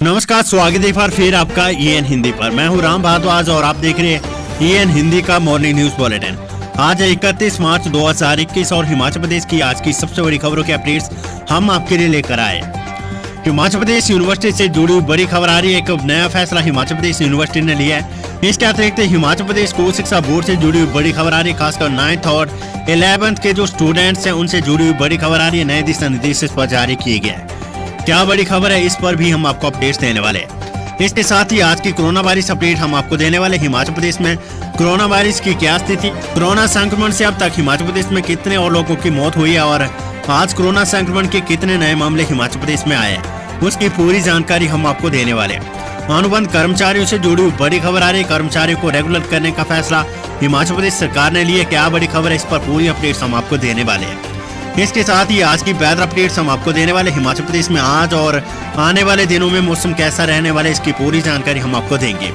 नमस्कार, स्वागत है एक बार फिर आपका EN हिंदी पर। मैं हूं राम भारद्वाज और आप देख रहे हैं EN हिंदी का मॉर्निंग न्यूज बुलेटिन। आज है 31 मार्च 2021 और हिमाचल प्रदेश की आज की सबसे बड़ी खबरों के अपडेट्स हम आपके लिए लेकर आए। हिमाचल प्रदेश यूनिवर्सिटी से जुड़ी हुई बड़ी खबर आ रही है। एक नया फैसला हिमाचल प्रदेश यूनिवर्सिटी ने लिया है। इसके अतिरिक्त हिमाचल प्रदेश स्कूल शिक्षा बोर्ड से जुड़ी हुई बड़ी खबर आ रही है। खासकर 9th और 11th के जो स्टूडेंट्स हैं उनसे जुड़ी हुई बड़ी खबर आ रही है। नए दिशा निर्देश इस पर जारी किए गए हैं। क्या बड़ी खबर है, इस पर भी हम आपको अपडेट्स देने वाले हैं। इसके साथ ही आज की कोरोना वायरस अपडेट हम आपको देने वाले। हिमाचल प्रदेश में कोरोना वायरस की क्या स्थिति, कोरोना संक्रमण से अब तक हिमाचल प्रदेश में कितने और लोगों की मौत हुई है और आज कोरोना संक्रमण के कितने नए मामले हिमाचल प्रदेश में आए हैं, उसकी पूरी जानकारी हम आपको देने वाले हैं। अनुबंध कर्मचारियों से जुड़ी हुई बड़ी खबर आ रही है। कर्मचारियों को रेगुलर करने का फैसला हिमाचल प्रदेश सरकार ने लिया। क्या बड़ी खबर है, इस पर पूरी अपडेट्स हम आपको देने वाले हैं। इसके साथ ही आज की वेदर अपडेट्स हम आपको देने वाले। हिमाचल प्रदेश में आज और आने वाले दिनों में मौसम कैसा रहने वाला है, इसकी पूरी जानकारी हम आपको देंगे।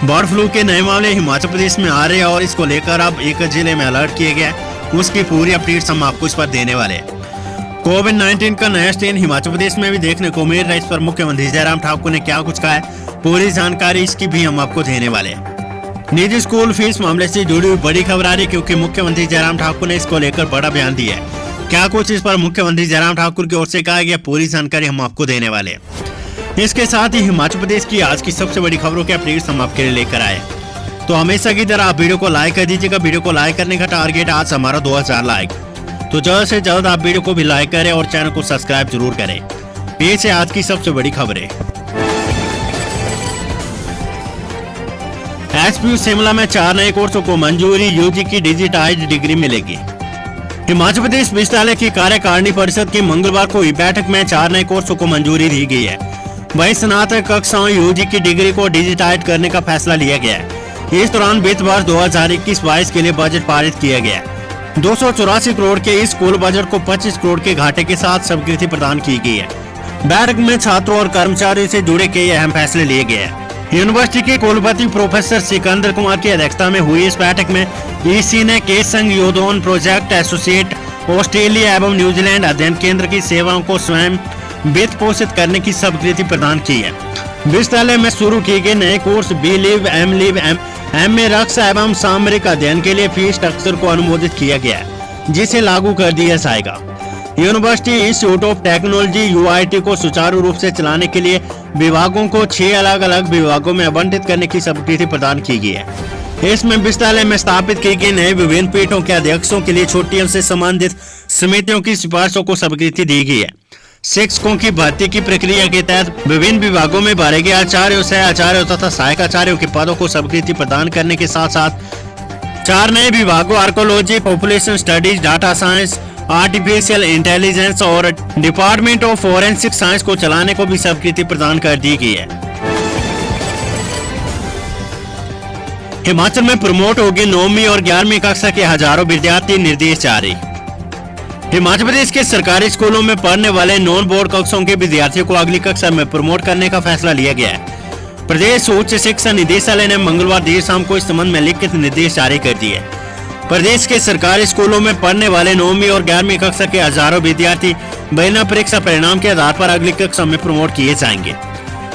बर्ड फ्लू के नए मामले हिमाचल प्रदेश में आ रहे हैं और इसको लेकर अब एक जिले में अलर्ट किए गए, उसकी पूरी अपडेट्स हम आपको इस पर देने वाले हैं। कोविड-19 का नया स्ट्रेन हिमाचल प्रदेश में भी देखने को मिल रहा है। इस पर मुख्यमंत्री जयराम ठाकुर ने क्या कुछ कहा है, पूरी जानकारी इसकी भी हम आपको देने वाले हैं। निजी स्कूल फीस मामले से जुड़ी हुई बड़ी खबर आ रही है, क्योंकि मुख्यमंत्री जयराम ठाकुर ने इसको लेकर बड़ा बयान दिया है। क्या कुछ इस पर मुख्यमंत्री जयराम ठाकुर की ओर से कहा गया, पूरी जानकारी हम आपको देने वाले हैं। इसके साथ ही हिमाचल प्रदेश की आज की सबसे बड़ी खबरों के अपडेट्स हम आपके लिए लेकर आए। तो हमेशा की तरह आप वीडियो को लाइक कर दीजिएगा। वीडियो को लाइक करने का टारगेट आज हमारा 2000 लाइक, तो जल्द से जल्द आप वीडियो को भी लाइक करें और चैनल को सब्सक्राइब जरूर करें। पेश है आज की सबसे बड़ी खबरें। SPU शिमला में 4 नए कोर्सों को मंजूरी, UG की डिजिटाइज्ड डिग्री मिलेगी। हिमाचल प्रदेश विश्वविद्यालय की कार्यकारिणी परिषद की मंगलवार को हुई बैठक में 4 नए कोर्सों को मंजूरी दी गई है। वहीं स्नातक कक्षाओं UG की डिग्री को डिजिटाइज करने का फैसला लिया गया है। इस दौरान वित्त वर्ष 2021-22 के लिए बजट पारित किया गया है। 284 करोड़ के इस कुल बजट को 25 करोड़ के घाटे के साथ स्वीकृति प्रदान की गई है। बैठक में छात्रों और कर्मचारियों से जुड़े कई अहम फैसले लिए गए हैं। यूनिवर्सिटी के कुलपति प्रोफेसर सिकंदर कुमार की अध्यक्षता में हुई इस बैठक में EC ने केस संघ योदोन प्रोजेक्ट एसोसिएट ऑस्ट्रेलिया एवं न्यूजीलैंड अध्ययन केंद्र की सेवाओं को स्वयं वित्त पोषित करने की स्वीकृति प्रदान की है। विश्वविद्यालय में शुरू किए गए नए कोर्स B.Liv, M.Liv, MA रक्षा एवं सामरिक अध्ययन के लिए फीस स्ट्रक्चर को अनुमोदित किया गया है, जिसे लागू कर दिया जाएगा। University institute of technology UIT को सुचारू रूप से चलाने के लिए विभागों को 6 अलग अलग विभागों में आवंटित करने की स्वीकृति प्रदान की गई है। इसमें विश्वविद्यालय में स्थापित किए गए नए विभिन्न पीठों के अध्यक्षों के लिए छुट्टियों से संबंधित समितियों की सिफारिशों को स्वीकृति दी गई है। शिक्षकों की भर्ती की प्रक्रिया के तहत विभिन्न विभागों में भरे गए आचार्यों, सह आचार्यों तथा सहायक आचार्यों के पदों को स्वीकृति प्रदान करने के साथ साथ 4 नए विभागों archaeology, population studies, data science, artificial intelligence और डिपार्टमेंट ऑफ फोरेंसिक साइंस को चलाने को भी स्वीकृति प्रदान कर दी गई है। हिमाचल में प्रमोट होगी 9वीं और 11वीं कक्षा के हजारों विद्यार्थी, निर्देश जारी। हिमाचल प्रदेश के सरकारी स्कूलों में पढ़ने वाले नॉन बोर्ड कक्षाओं के विद्यार्थियों को अगली कक्षा में प्रमोट करने का फैसला लिया गया है। प्रदेश उच्च शिक्षा निदेशालय ने मंगलवार देर शाम को इस संबंध में लिखित निर्देश जारी कर दिए। प्रदेश के सरकारी स्कूलों में पढ़ने वाले 9वीं और 11वीं कक्षा के हजारों विद्यार्थी बिना परीक्षा परिणाम के आधार पर अगली कक्षा में प्रमोट किए जाएंगे।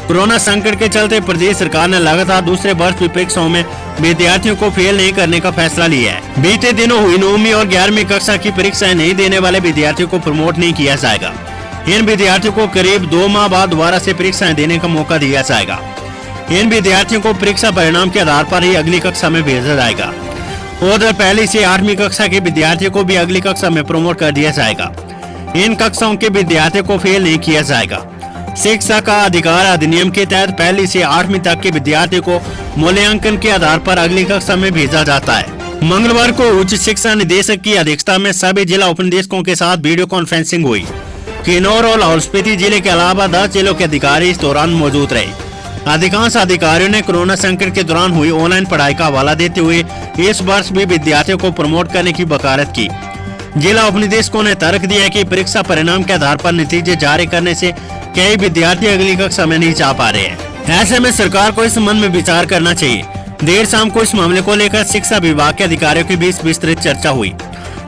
कोरोना संकट के चलते प्रदेश सरकार ने लगातार दूसरे वर्ष की परीक्षाओं में विद्यार्थियों को फेल नहीं करने का फैसला लिया है। बीते दिनों हुई 9वीं और 11वीं कक्षा की परीक्षाएं नहीं देने वाले विद्यार्थियों को प्रमोट नहीं किया जाएगा। इन विद्यार्थियों को करीब 2 माह बाद दोबारा से परीक्षाएं देने का मौका दिया जाएगा। इन विद्यार्थियों को परीक्षा परिणाम के आधार पर ही अगली कक्षा में भेजा जाएगा। उधर पहली से 8वीं कक्षा के विद्यार्थियों को भी अगली कक्षा में प्रमोट कर दिया जाएगा। इन कक्षाओं के विद्यार्थियों को फेल नहीं किया जाएगा। शिक्षा का अधिकार अधिनियम के तहत पहली से 8वीं तक के विद्यार्थियों को मूल्यांकन के आधार पर अगली कक्षा में भेजा जाता है। मंगलवार को उच्च शिक्षा निदेशक की अध्यक्षता में सभी जिला उपनिदेशकों के साथ वीडियो कॉन्फ्रेंसिंग हुई। किन्नौर और लाहौल स्पीति जिले के अलावा 10 जिलों के अधिकारी इस दौरान मौजूद रहे। अधिकांश अधिकारियों ने कोरोना संकट के दौरान हुई ऑनलाइन पढ़ाई का हवाला देते हुए इस वर्ष भी विद्यार्थियों को प्रमोट करने की वकालत की। जिला उपनिदेशकों ने तर्क दिया कि परीक्षा परिणाम के आधार पर नतीजे जारी करने से कई विद्यार्थी अगली कक्षा में नहीं जा पा रहे हैं। ऐसे में सरकार को इस संबंध में विचार करना चाहिए। देर शाम को इस मामले को लेकर शिक्षा विभाग के अधिकारियों के बीच विस्तृत चर्चा हुई।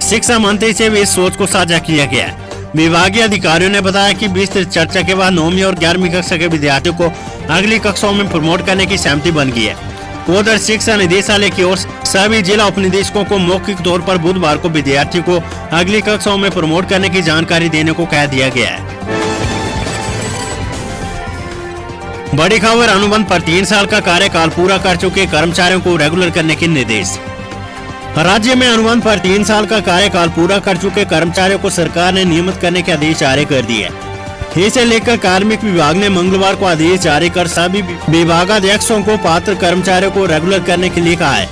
शिक्षा मंत्री से भी इस सोच को साझा किया गया। विभागीय अधिकारियों ने बताया कि विस्तृत चर्चा के बाद 9वीं और 11वीं कक्षा के विद्यार्थियों को अगली कक्षाओं में प्रमोट करने की सहमति बन गई है। उधर शिक्षा निदेशालय की ओर सभी जिला उपनिदेशकों को मौखिक तौर पर बुधवार को विद्यार्थियों को अगली कक्षाओं में प्रमोट करने की जानकारी देने को कह दिया गया है। बड़ी खबर, अनुबंध पर 3 साल का कार्यकाल पूरा कर चुके कर्मचारियों को रेगुलर करने के निर्देश। राज्य में अनुबंध पर 3 साल का कार्यकाल पूरा कर चुके कर्मचारियों को सरकार ने नियमित करने के आदेश जारी कर दिए। इसे लेकर कार्मिक विभाग ने मंगलवार को आदेश जारी कर सभी विभागाध्यक्षों को पात्र कर्मचारियों को रेगुलर करने के लिए कहा है।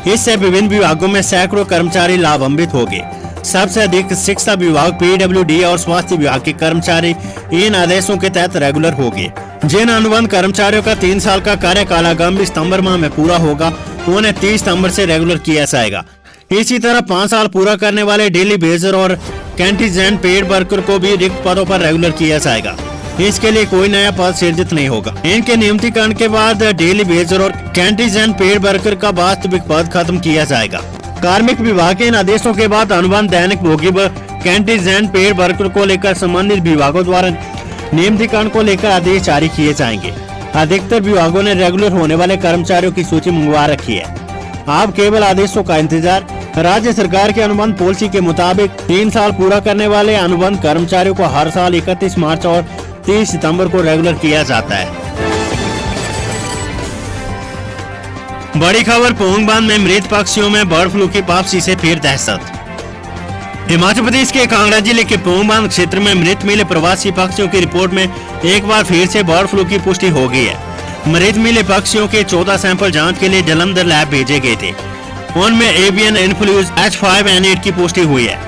इससे विभिन्न विभागों में सैकड़ों कर्मचारी लाभान्वित होंगे। सबसे अधिक शिक्षा विभाग, पीडब्ल्यूडी और स्वास्थ्य विभाग के कर्मचारी इन आदेशों के तहत रेगुलर होंगे। जिन अनुबंध कर्मचारियों का 3 साल का कार्यकाल आगामी सितंबर माह में पूरा होगा, उन्हें 30 सितंबर से रेगुलर किया जाएगा। इसी तरह 5 साल पूरा करने वाले डेली बेजर और कंटीजेंट पेड वर्कर को भी रिक्त पदों पर रेगुलर किया जाएगा। इसके लिए कोई नया पद सृजित नहीं होगा। इनके नियमितीकरण के बाद डेली बेजर और कंटीजेंट पेड वर्कर का वास्तविक पद खत्म किया जाएगा। कार्मिक विभाग के इन आदेशों के बाद अनुबंध दैनिक भोगी व कंटीजेंट पेड वर्कर को लेकर संबंधित विभागों द्वारा नियमितीकरण को लेकर आदेश जारी किए जाएंगे। अधिकतर विभागों ने रेगुलर होने वाले कर्मचारियों की सूची मंगवा रखी है। आप केवल आदेशों का इंतजार। राज्य सरकार के अनुबंध पॉलिसी के मुताबिक 3 साल पूरा करने वाले अनुबंध कर्मचारियों को हर साल 31 मार्च और 30 सितंबर को रेगुलर किया जाता है। बड़ी खबर, पोंग बांध में मृत पक्षियों में बर्ड फ्लू की वापसी से फिर दहशत। हिमाचल प्रदेश के कांगड़ा जिले के पोंग बांध क्षेत्र में मृत मिले प्रवासी पक्षियों की रिपोर्ट में एक बार फिर से बर्ड फ्लू की पुष्टि हो गई है। मृत मिले पक्षियों के 14 सैंपल जांच के लिए जालंधर लैब भेजे गए थे। उनमें एवियन इन्फ्लुएंजा H5N8 की पुष्टि हुई है।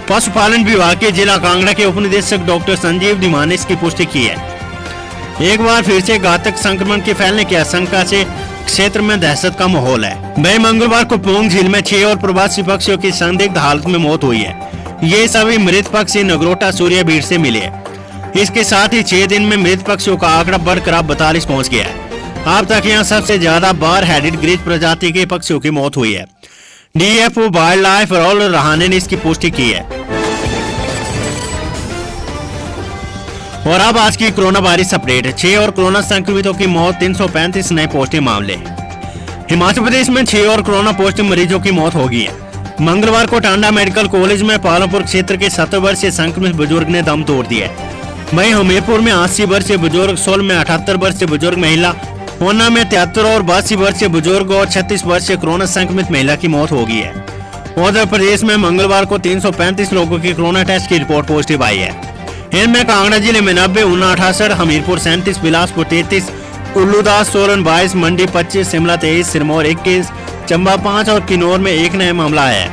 पशुपालन विभाग के जिला कांगड़ा के उपनिदेशक डॉक्टर संजीव धीमान ने इसकी पुष्टि की है। एक बार फिर से घातक संक्रमण के फैलने की आशंका से क्षेत्र में दहशत का माहौल है। वही मंगलवार को पोंग झील में 6 और प्रवासी पक्षियों की संदिग्ध हालत में मौत हुई है। ये सभी मृत पक्षी नगरोटा सूर्य बीड़ से मिले। इसके साथ ही 6 दिन में मृत पक्षियों का आंकड़ा बढ़कर 42 पहुंच गया है। अब तक यहाँ सबसे ज्यादा बार हेडेड ग्रीज प्रजाति के पक्षियों की मौत हुई है। DFO wild life Rahul Rahane ने इसकी पुष्टि की है। और अब आज की कोरोना वायरस अपडेट। 6 और कोरोना संक्रमितों की मौत, 335 नए पॉजिटिव मामले। हिमाचल प्रदेश में 6 और कोरोना पॉजिटिव मरीजों की मौत हो गई है। मंगलवार को टांडा मेडिकल कॉलेज में पालमपुर क्षेत्र के 70 वर्षीय संक्रमित बुजुर्ग ने दम तोड़ दिया। वहीं हमीरपुर में 80 वर्षीय बुजुर्ग, सोल में 78 वर्षीय बुजुर्ग महिला, ऊना में 73 और 82 वर्षीय बुजुर्ग और 36 वर्षीय कोरोना संक्रमित महिला की मौत हो गई है। उधर प्रदेश में मंगलवार को 335 लोगों की कोरोना टेस्ट की रिपोर्ट पॉजिटिव आई है। इनमें कांगड़ा जिले में 90, ऊना 68, हमीरपुर 37, बिलासपुर 33, कुल्लूदास, सोलन 22, मंडी 25, शिमला 23, सिरमौर 21, चंबा 5 और किन्नौर में 1 नया मामला है।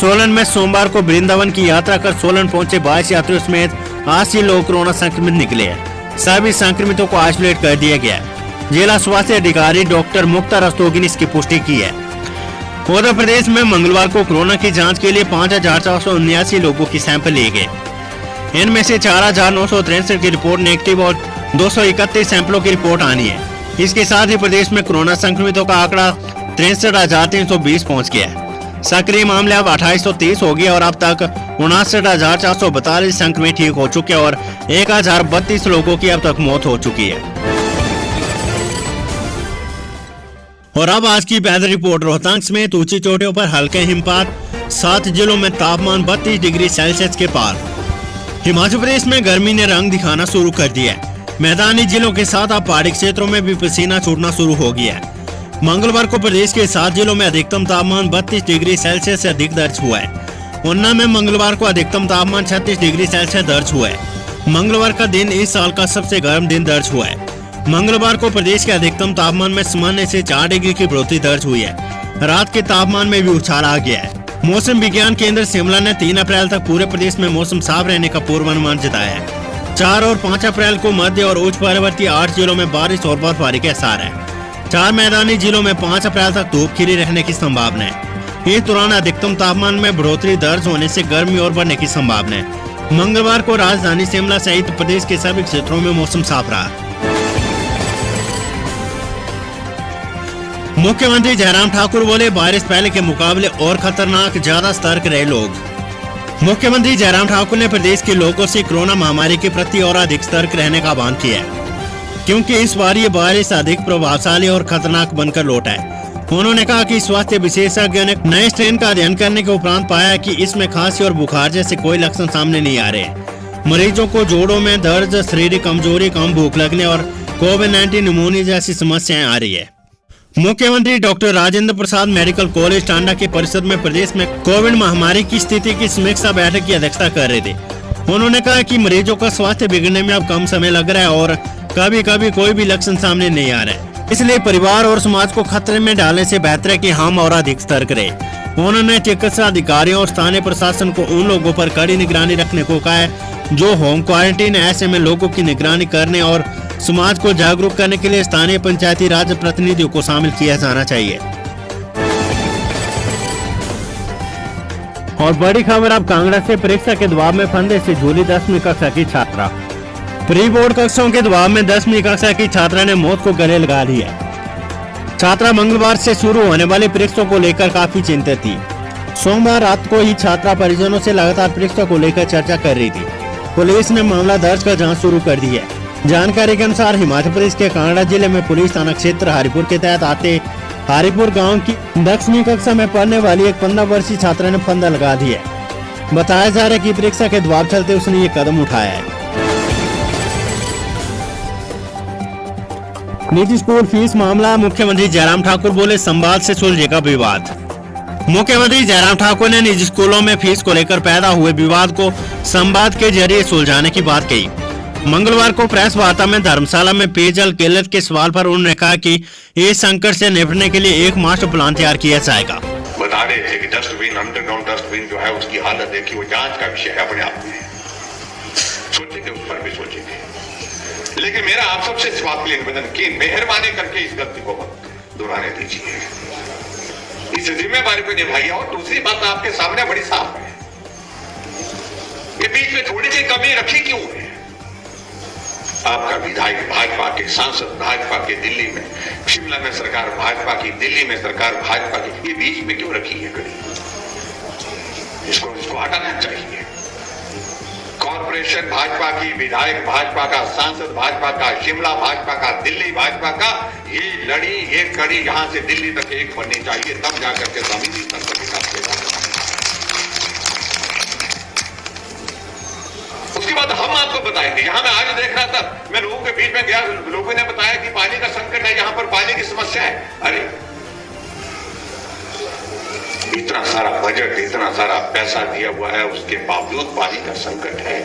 सोलन में सोमवार को वृंदावन की यात्रा कर सोलन पहुंचे 22 यात्रियों समेत 80 लोग कोरोना संक्रमित निकले हैं। सभी संक्रमितों को आइसोलेट कर दिया गया है। जिला स्वास्थ्य अधिकारी डॉक्टर मुक्ता रस्तोगी ने इसकी पुष्टि की है। उत्तर प्रदेश में मंगलवार को कोरोना की जांच के लिए 5479 लोगों की सैंपल लिए गए। इनमें से 4963 की रिपोर्ट नेगेटिव और 231 सैंपलों की रिपोर्ट आनी है। इसके साथ ही प्रदेश में कोरोना संक्रमितों का आंकड़ा 63,320 पहुंच गया है। सक्रिय मामले अब 2830 हो गए और अब तक 59,442 संक्रमित ठीक हो चुके और 1032 लोगों की अब तक मौत हो चुकी है। और अब आज की वेदर रिपोर्ट। रोहतांग समेत ऊंची चोटियों पर हल्के हिमपात, 7 जिलों में तापमान 32 डिग्री सेल्सियस के पार। हिमाचल प्रदेश में गर्मी ने रंग दिखाना शुरू कर दिया है। मैदानी जिलों के साथ अब पहाड़ी क्षेत्रों में भी पसीना छूटना शुरू हो गया है। मंगलवार को प्रदेश के 7 जिलों में अधिकतम तापमान 32 डिग्री सेल्सियस से अधिक दर्ज हुआ है। ऊना में मंगलवार को अधिकतम तापमान 36 डिग्री सेल्सियस दर्ज हुआ है। मंगलवार का दिन इस साल का सबसे गर्म दिन दर्ज हुआ है। मंगलवार को प्रदेश के अधिकतम तापमान में सामान्य से 4 डिग्री की बढ़ोतरी दर्ज हुई है। रात के तापमान में भी उछाल आ गया है। मौसम विज्ञान केंद्र शिमला ने 3 अप्रैल तक पूरे प्रदेश में मौसम साफ रहने का पूर्वानुमान जताया है। 4 और 5 अप्रैल को मध्य और उच्च पर्वतीय 8 जिलों में बारिश और बर्फबारी के आसार है। 4 मैदानी जिलों में 5 अप्रैल तक धूप खिली रहने की संभावना है। इस दौरान अधिकतम तापमान में बढ़ोतरी दर्ज होने से गर्मी और बढ़ने की संभावना है। मंगलवार को राजधानी शिमला सहित प्रदेश के सभी क्षेत्रों में मौसम साफ रहा। मुख्यमंत्री जयराम ठाकुर बोले, वायरस पहले के मुकाबले और खतरनाक, ज्यादा सतर्क रहे लोग। मुख्यमंत्री जयराम ठाकुर ने प्रदेश के लोगों से कोरोना महामारी के प्रति और अधिक सतर्क रहने का आह्वान किया है, क्योंकि इस बार ये वायरस अधिक प्रभावशाली और खतरनाक बनकर लौटा है। उन्होंने कहा कि स्वास्थ्य विशेषज्ञों ने नए स्ट्रेन का अध्ययन करने के उपरांत पाया कि इसमें खांसी और बुखार जैसे कोई लक्षण सामने नहीं आ रहे। मरीजों को जोड़ों में दर्द, शारीरिक कमजोरी, कम भूख लगने और कोविड-19 निमोनिया जैसी समस्याएं आ रही है। मुख्यमंत्री doctor Rajendra Prasad medical college Tanda के परिसर में प्रदेश में कोविड महामारी की स्थिति की समीक्षा बैठक की अध्यक्षता कर रहे थे। उन्होंने कहा कि मरीजों का स्वास्थ्य बिगड़ने में अब कम समय लग रहा है और कभी कभी कोई भी लक्षण सामने नहीं आ रहा है, इसलिए परिवार और समाज को खतरे में डालने से बेहतर है कि हम और अधिक सतर्क रहे। उन्होंने चिकित्सा अधिकारियों और स्थानीय प्रशासन को उन लोगों पर कड़ी निगरानी रखने को कहा है जो होम क्वारंटीन। ऐसे में लोगों की निगरानी करने और समाज को जागरूक करने के लिए स्थानीय पंचायती राज प्रतिनिधियों को शामिल किया जाना चाहिए। और बड़ी खबर अब कांगड़ा से, परीक्षा के दबाव में फंदे से झूली 10वीं कक्षा की छात्रा। प्री बोर्ड कक्षाओं के दबाव में 10वीं कक्षा की छात्रा ने मौत को गले लगा लिया। छात्रा मंगलवार से शुरू होने वाली परीक्षा को लेकर काफी चिंतित थी। सोमवार रात को ही छात्रा परिजनों से लगातार परीक्षा को लेकर चर्चा कर रही थी। पुलिस ने मामला दर्ज कर जांच शुरू कर दी है। जानकारी के अनुसार हिमाचल प्रदेश के कांगड़ा जिले में पुलिस थाना क्षेत्र हरिपुर के तहत आते हरिपुर गांव की 10वीं कक्षा में पढ़ने वाली एक 15 वर्षीय छात्रा ने फंदा लगा दिया है। बताया जा रहा है कि परीक्षा के दबाव चलते उसने ये कदम उठाया है। निजी स्कूल फीस मामला, मुख्यमंत्री जयराम ठाकुर बोले संवाद से सुलझेगा विवाद। मुख्यमंत्री जयराम ठाकुर ने निजी स्कूलों में फीस को लेकर पैदा हुए विवाद को संवाद के जरिए सुलझाने की बात कही। मंगलवार को प्रेस वार्ता में धर्मशाला में पेयजल किल्लत के सवाल पर उन्होंने कहा कि इस संकट से निपटने के लिए एक मास्टर प्लान तैयार किया जाएगा। बता रहे थे कि डस्टबिन, अंडरग्राउंड डस्टबिन जो है उसकी हालत देखी, वो जांच का विषय है अपने आप में। सोचेंगे, उस पर भी सोचेंगे, लेकिन मेरा आप सबसे इस बात के लिए निवेदन की मेहरबानी करके इस गलती को मत दोहराने दीजिए, इस जिम्मेवारी को निभाइए। और दूसरी बात आपके सामने बड़ी साफ है, ये बीच में थोड़ी सी कमी रखी क्यों है? आपका विधायक भाजपा के, सांसद भाजपा के, दिल्ली में, शिमला में सरकार भाजपा की, दिल्ली में सरकार भाजपा की, ये बीच में क्यों रखी है कड़ी? इसको हटाना चाहिए। कॉर्पोरेशन भाजपा की, विधायक भाजपा का, सांसद भाजपा का, शिमला भाजपा का, दिल्ली भाजपा का, ये लड़ी, ये कड़ी यहां से दिल्ली तक एक बननी चाहिए, तब जाकर के समिति तक उसके बाद हम आपको बताएंगे। यहां मैं आज देख रहा था, मैं लोगों के बीच में गया, लोगों ने बताया कि पानी का संकट है, यहां पर पानी की समस्या है। अरे इतना सारा बजट, इतना सारा पैसा दिया हुआ है, उसके बावजूद पानी का संकट है।